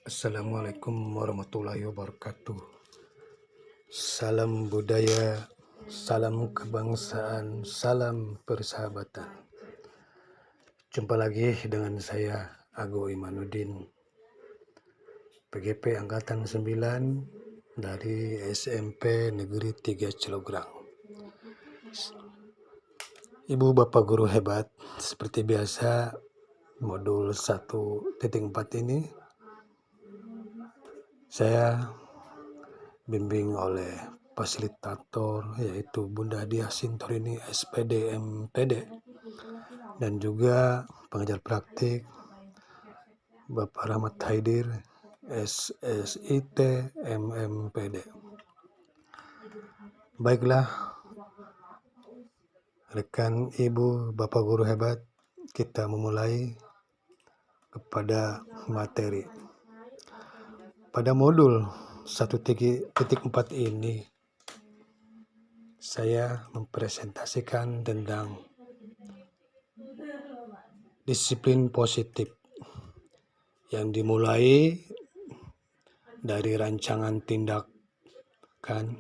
Assalamualaikum warahmatullahi wabarakatuh. Salam budaya, salam kebangsaan, salam persahabatan. Jumpa lagi dengan saya Ago Imanuddin, PGP Angkatan 9 dari SMP Negeri 3 Cilograng. Ibu Bapak guru hebat, seperti biasa modul 1.4 ini saya bimbing oleh fasilitator yaitu Bunda Diah Sintorini SPD MPD dan juga pengajar praktik Bapak Rahmat Haidir SSIT MMPD. Baiklah rekan ibu bapak guru hebat, kita memulai kepada materi. Pada modul 1.4 ini saya mempresentasikan tentang disiplin positif yang dimulai dari rancangan tindakan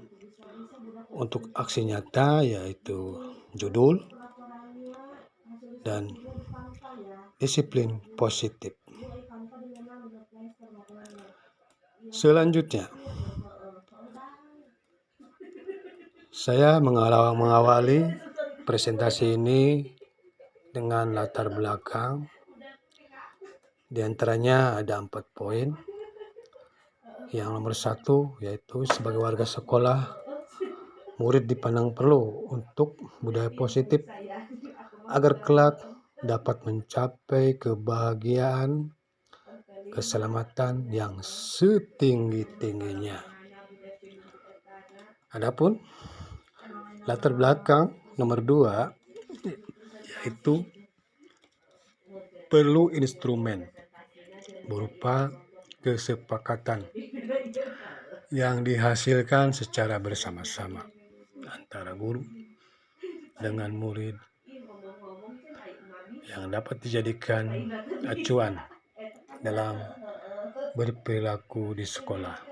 untuk aksi nyata, yaitu judul dan disiplin positif. Selanjutnya, saya mengawali presentasi ini dengan latar belakang. Di antaranya ada 4 poin. Yang nomor 1 yaitu sebagai warga sekolah, murid dipandang perlu untuk budaya positif agar kelak dapat mencapai kebahagiaan, keselamatan yang setinggi-tingginya. Adapun latar belakang nomor 2 yaitu perlu instrumen berupa kesepakatan yang dihasilkan secara bersama-sama antara guru dengan murid yang dapat dijadikan acuan dalam berperilaku di sekolah.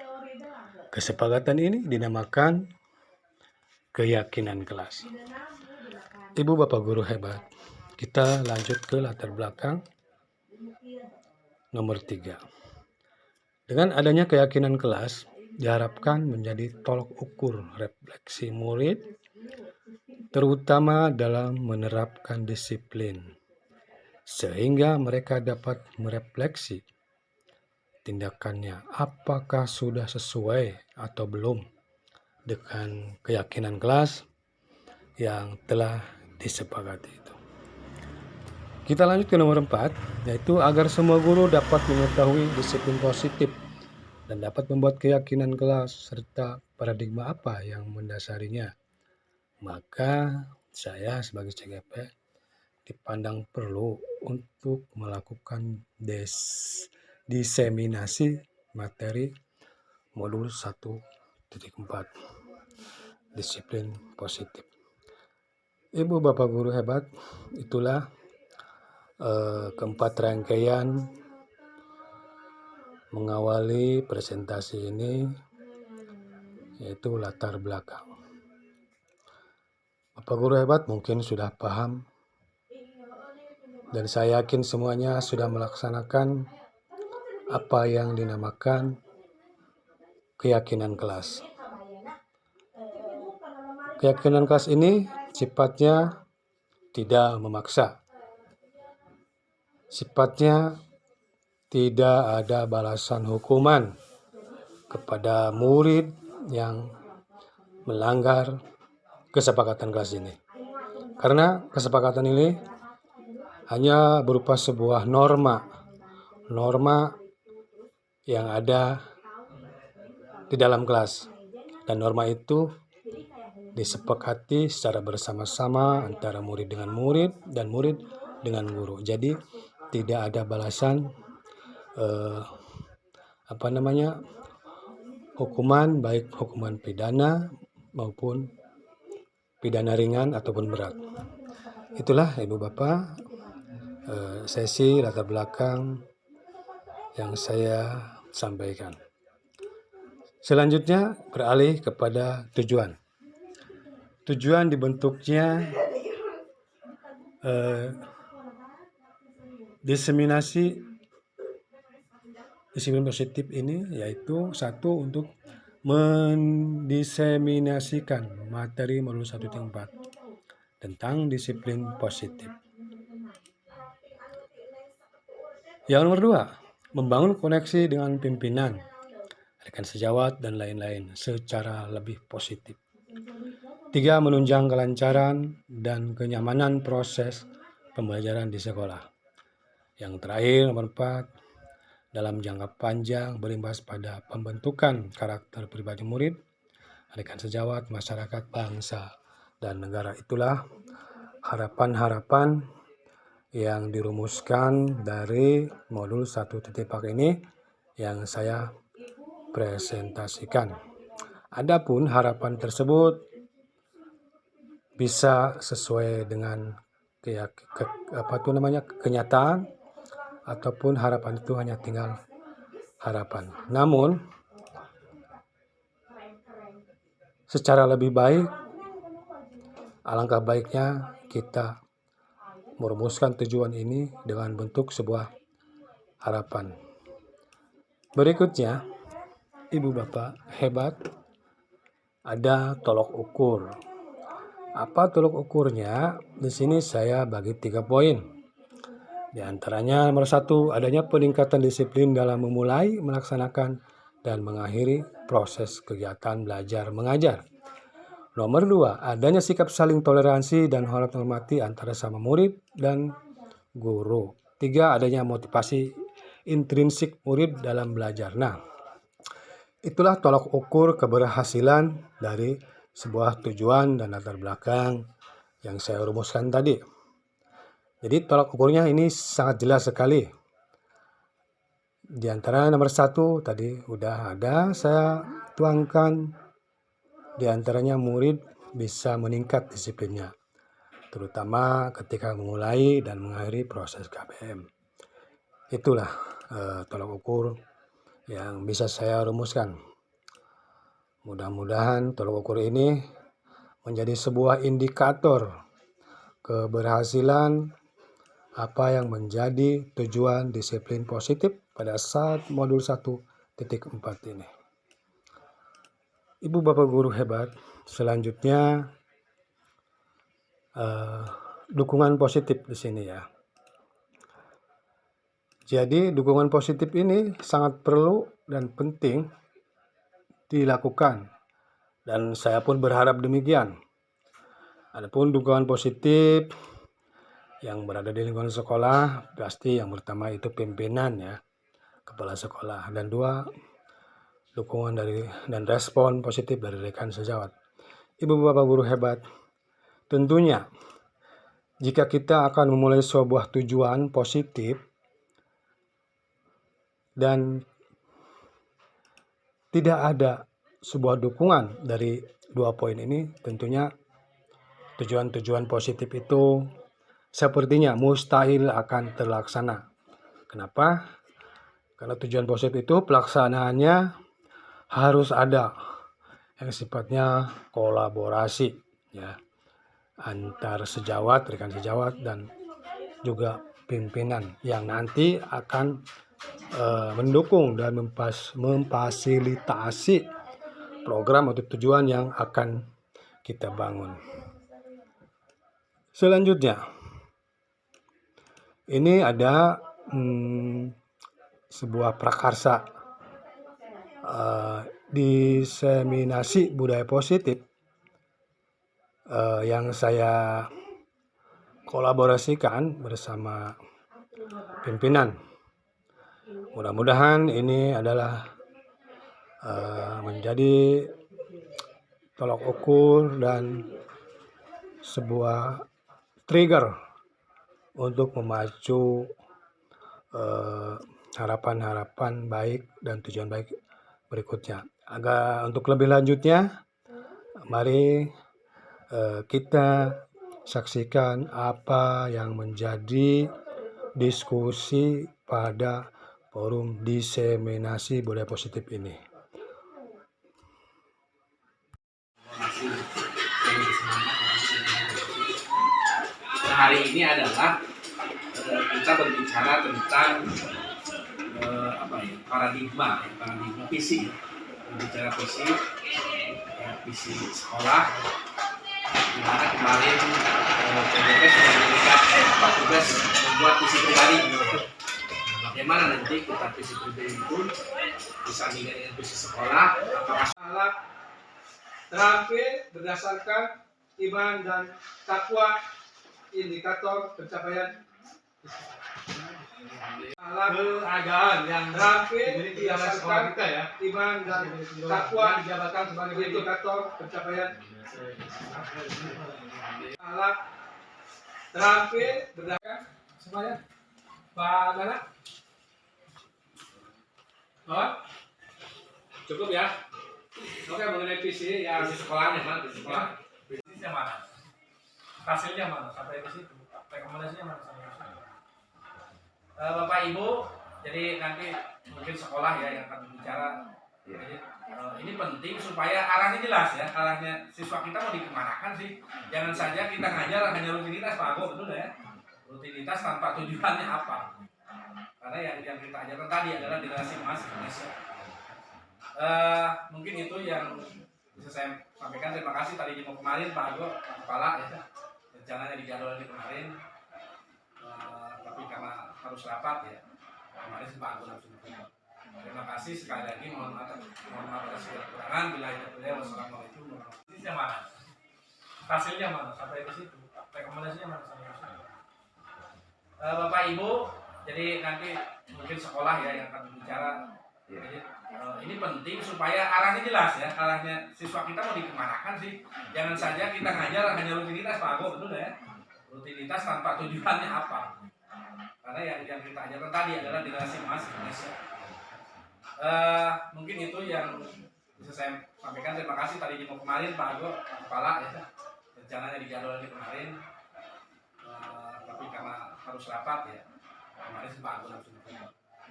Kesepakatan ini dinamakan keyakinan kelas. Ibu bapak guru hebat, kita lanjut ke latar belakang nomor 3. Dengan adanya keyakinan kelas diharapkan menjadi tolok ukur refleksi murid, terutama dalam menerapkan disiplin, sehingga mereka dapat merefleksi tindakannya apakah sudah sesuai atau belum dengan keyakinan kelas yang telah disepakati itu. Kita lanjut ke nomor 4, yaitu agar semua guru dapat mengetahui disiplin positif dan dapat membuat keyakinan kelas serta paradigma apa yang mendasarinya. Maka saya sebagai CGP dipandang perlu untuk melakukan diseminasi materi modul 1.4 disiplin positif. Ibu bapak guru hebat, itulah keempat rangkaian mengawali presentasi ini, yaitu latar belakang. Bapak guru hebat mungkin sudah paham, dan saya yakin semuanya sudah melaksanakan apa yang dinamakan keyakinan kelas. Keyakinan kelas ini sifatnya tidak memaksa. Sifatnya tidak ada balasan hukuman kepada murid yang melanggar kesepakatan kelas ini. Karena kesepakatan ini hanya berupa sebuah norma yang ada di dalam kelas. Dan norma itu disepakati secara bersama-sama antara murid dengan murid dan murid dengan guru. Jadi tidak ada balasan hukuman, baik hukuman pidana maupun pidana ringan ataupun berat. Itulah ibu bapak sesi latar belakang yang saya sampaikan. Selanjutnya beralih kepada tujuan. Tujuan dibentuknya diseminasi disiplin positif ini yaitu satu untuk mendiseminasikan materi modul 1.4 tentang disiplin positif. Yang nomor 2, membangun koneksi dengan pimpinan, rekan sejawat, dan lain-lain secara lebih positif. 3, menunjang kelancaran dan kenyamanan proses pembelajaran di sekolah. Yang terakhir, nomor 4, dalam jangka panjang berimbas pada pembentukan karakter pribadi murid, rekan sejawat, masyarakat, bangsa, dan negara. Itulah harapan-harapan yang dirumuskan dari modul 1.4 ini yang saya presentasikan. Adapun harapan tersebut bisa sesuai dengan kenyataan ataupun harapan itu hanya tinggal harapan. Namun secara lebih baik, alangkah baiknya kita merumuskan tujuan ini dengan bentuk sebuah harapan. Berikutnya, Ibu Bapak hebat, ada tolok ukur. Apa tolok ukurnya? Di sini saya bagi 3 poin. Di antaranya nomor 1, adanya peningkatan disiplin dalam memulai, melaksanakan, dan mengakhiri proses kegiatan belajar mengajar. Nomor 2, adanya sikap saling toleransi dan hormat menghormati antara sama murid dan guru. 3, adanya motivasi intrinsik murid dalam belajar. Nah, itulah tolak ukur keberhasilan dari sebuah tujuan dan latar belakang yang saya rumuskan tadi. Jadi tolak ukurnya ini sangat jelas sekali. Di antara nomor 1 tadi udah ada saya tuangkan. Di antaranya murid bisa meningkat disiplinnya, terutama ketika memulai dan mengakhiri proses KBM. Itulah tolak ukur yang bisa saya rumuskan. Mudah-mudahan tolak ukur ini menjadi sebuah indikator keberhasilan apa yang menjadi tujuan disiplin positif pada saat modul 1.4 ini. Ibu Bapak guru hebat, selanjutnya dukungan positif di sini ya. Jadi dukungan positif ini sangat perlu dan penting dilakukan, dan saya pun berharap demikian. Adapun dukungan positif yang berada di lingkungan sekolah, pasti yang pertama itu pimpinan ya, kepala sekolah, dan 2, dukungan dari dan respon positif dari rekan sejawat. Ibu Bapak guru hebat, tentunya jika kita akan memulai sebuah tujuan positif dan tidak ada sebuah dukungan dari 2 poin ini, tentunya tujuan-tujuan positif itu sepertinya mustahil akan terlaksana. Kenapa? Karena tujuan positif itu pelaksanaannya harus ada yang sifatnya kolaborasi ya, antar sejawat, rekan sejawat, dan juga pimpinan yang nanti akan mendukung dan memfasilitasi program atau tujuan yang akan kita bangun. Selanjutnya, ini ada sebuah prakarsa diseminasi budaya positif yang saya kolaborasikan bersama pimpinan. Mudah-mudahan ini adalah menjadi tolak ukur dan sebuah trigger untuk memacu harapan-harapan baik dan tujuan baik berikutnya. Untuk lebih lanjutnya, mari kita saksikan apa yang menjadi diskusi pada forum diseminasi budaya positif ini. Hari ini adalah kita berbicara tentang paradigma visi, berbicara visi sekolah, di mana kemarin PDP sudah memberikan tugas membuat visi pribadi. Bagaimana nanti kita visi pribadi itu disandingkan dengan visi sekolah, apakah salah terakhir berdasarkan iman dan takwa, indikator pencapaian keadaan yang terakhir berdasarkan kita ya, iman dan takwa dijabatkan sebagai indikator pencapaian terakhir berdasarkan semuanya. Pak Nana, cukup ya. Oke, mengenai visi yang di sekolahnya mana? Di sekolah visinya mana? Hasilnya mana? Sampai di situ. Rekomendasinya mana sampai di situ? Bapak Ibu, jadi nanti mungkin sekolah ya yang akan berbicara. Jadi ini penting supaya arahnya jelas ya. Arahnya siswa kita mau dikemanakan sih? Jangan saja kita ngajar hanya rutinitas, Pak Ago, betul ya? Rutinitas tanpa tujuannya apa? Karena yang kita ajarkan tadi adalah generasi emas Indonesia. Mungkin itu yang bisa saya sampaikan. Terima kasih tadi mau kemarin Pak Ago, Kepala ya, rencananya dijadwalkan kemarin, tapi karena harus rapat ya kemarin Pak Ago langsung. Terima kasih sekali lagi, mohon maaf atas segala kekurangan. Bila itu ya, wassalamualaikum warahmatullahi wabarakatuh. Hasilnya mana? Hasilnya mana? Sampai di situ. Rekomendasinya mana sampai di situ? Bapak Ibu, jadi nanti mungkin sekolah ya yang akan berbicara. Jadi ini penting supaya arahnya jelas ya. Arahnya siswa kita mau dikemanakan sih? Jangan saja kita ngajar hanya rutinitas, Pak Ago, betul ya? Rutinitas tanpa tujuannya apa? Karena yang kita ajarkan tadi adalah generasi emas Indonesia. Mungkin itu yang bisa saya sampaikan. Terima kasih tadi mau kemarin Pak Ago, Kepala ya, rencananya dijadwalkan kemarin, tapi karena harus rapat ya kemarin Pak Ago langsung.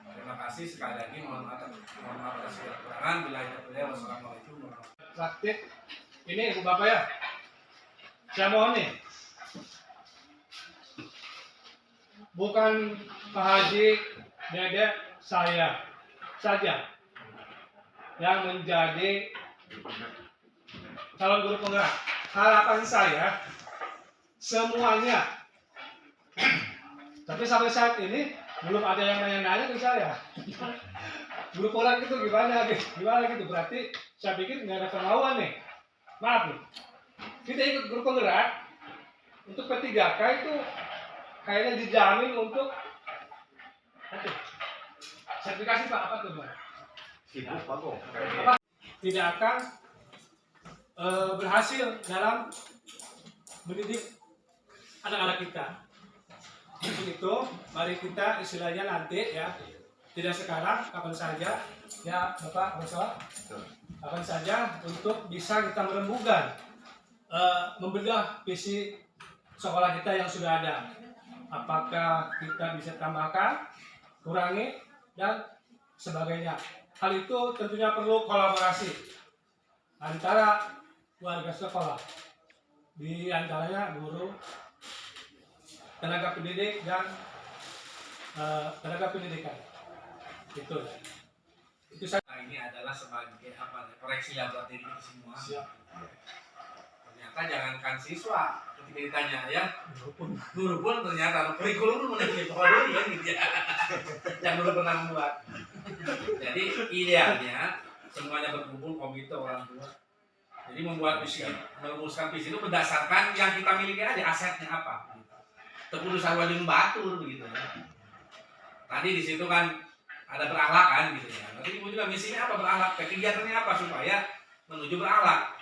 Terima kasih sekali lagi, mohon maaf atas segala kekurangan. Bila itu ya, wassalamualaikum warahmatullahi wabarakatuh. Praktik ini Ibu Bapak ya, saya mohon nih, bukan Pak Haji, Dedek, saya saja yang menjadi calon guru penggerak. Harapan saya semuanya, tapi sampai saat ini belum ada yang nanya-nanya ke saya. Guru penggerak itu gimana gitu. Berarti saya pikir nggak ada kemauan nih. Maaf nih, kita ikut guru penggerak untuk P3K itu kayaknya dijamin untuk sertifikasi Pak, apa tuh Pak? Tidak akan berhasil dalam mendidik anak-anak kita. Untuk itu, mari kita istilahnya nanti ya, tidak sekarang, kapan saja ya Bapak, kapan saja untuk bisa kita merembukan, membedah visi sekolah kita yang sudah ada. Apakah kita bisa tambahkan, kurangi, dan sebagainya. Hal itu tentunya perlu kolaborasi antara warga sekolah, di antaranya guru, tenaga pendidik, dan tenaga pendidikan. Itu saya. Ini adalah sebagai koreksi laboratorium itu semua. Siap. Ternyata jangankan siswa, ketika ditanya ya, guru pun ternyata kurikulum pun menjadi dulu ya gitu ya. Yang belum pernah membuat. Jadi idealnya semuanya berkumpul, komite orang tua. Jadi membuat visi, merumuskan visi itu berdasarkan yang kita miliki aja, asetnya apa. Keputusan wajib membatur begitu ya. Tadi di situ kan ada berakhlak kan gitu ya. Nanti ibu juga misinya apa, berakhlak, kegiatannya apa supaya menuju berakhlak.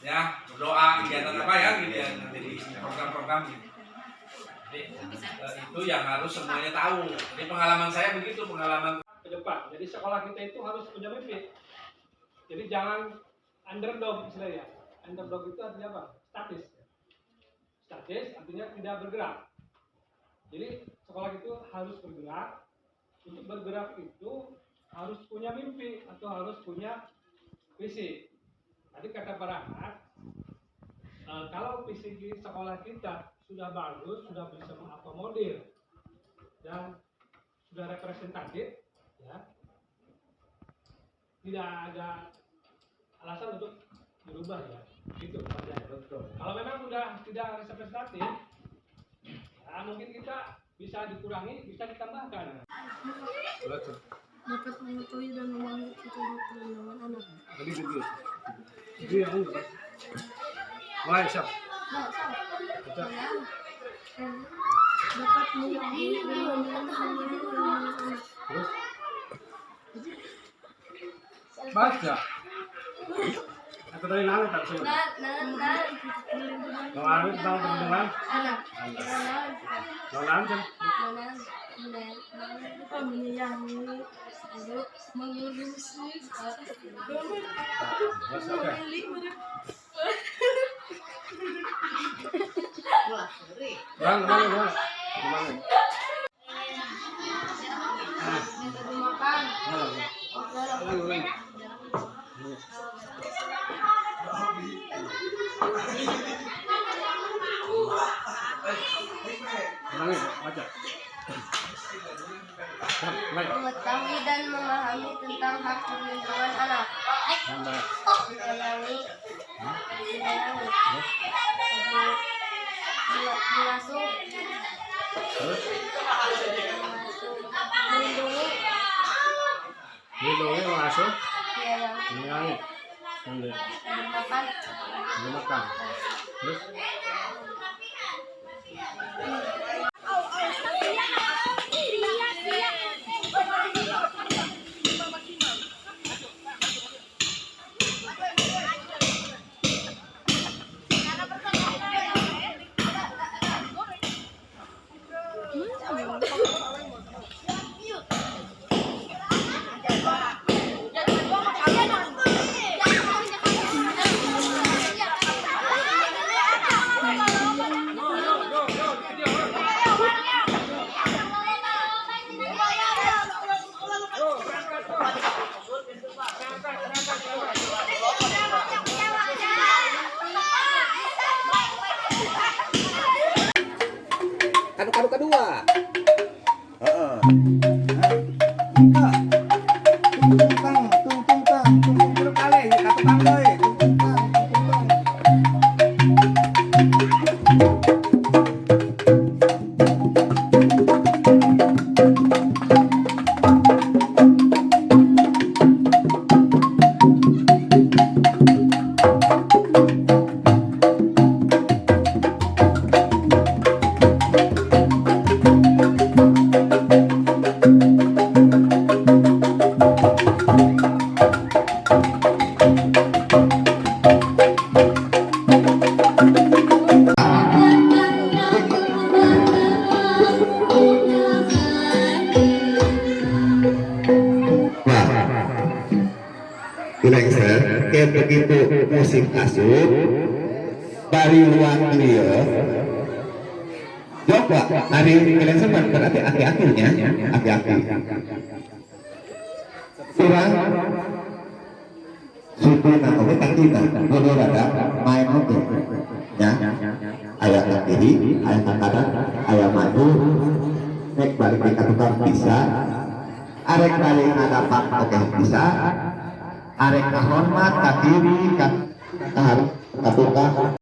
Ya, berdoa, kegiatan apa ya gitu ya, nanti di program-program gitu. Jadi itu yang harus semuanya tahu. Jadi pengalaman saya begitu, pengalaman ke depan. Jadi sekolah kita itu harus punya mimpi. Jadi jangan underdog istilahnya. Underdog itu artinya apa? Statis. Statis artinya tidak bergerak. Jadi sekolah itu harus bergerak, untuk bergerak itu harus punya mimpi atau harus punya visi. Tadi kata para anak, kalau visi di sekolah kita sudah bagus, sudah bisa mengakomodir dan sudah representatif, ya, tidak ada alasan untuk berubah, ya, gitu Pak Jaya. Betul. Kalau memang sudah tidak representatif, ya, mungkin kita bisa dikurangi, bisa ditambahkan. Dapat mengetahui dan memahami tentang perkembangan anak. Tadi gitu. Itu yang enggak. Mulai, siap. Dapat mengetahui dan memahami perkembangan anak. Terus baca. Atau dari nang tak sih. Lawan tentang perlindungan Anak. lawan jam. Menyayangi, mengurusi, Mas oke. Bang, mana? Baca. Mengetahui dan memahami tentang hak perlindungan anak. Menyayangi, mengasuh, melindungi, Lindungi masuk. menyayangi, Makan. Terus Kadu kedua. Heeh. Tung kali, katu kali. Lengser, kayak begitu musik asup dari luar dia coba hari lengser berarti hati-hatinya hati-hati kurang suku nama kita dulu ada main oke ya ayah kiri ayah kanan ayah maju nek balik ke tukang bisa arek balik ada pak oke bisa arek kahormat ka kiri ka tukang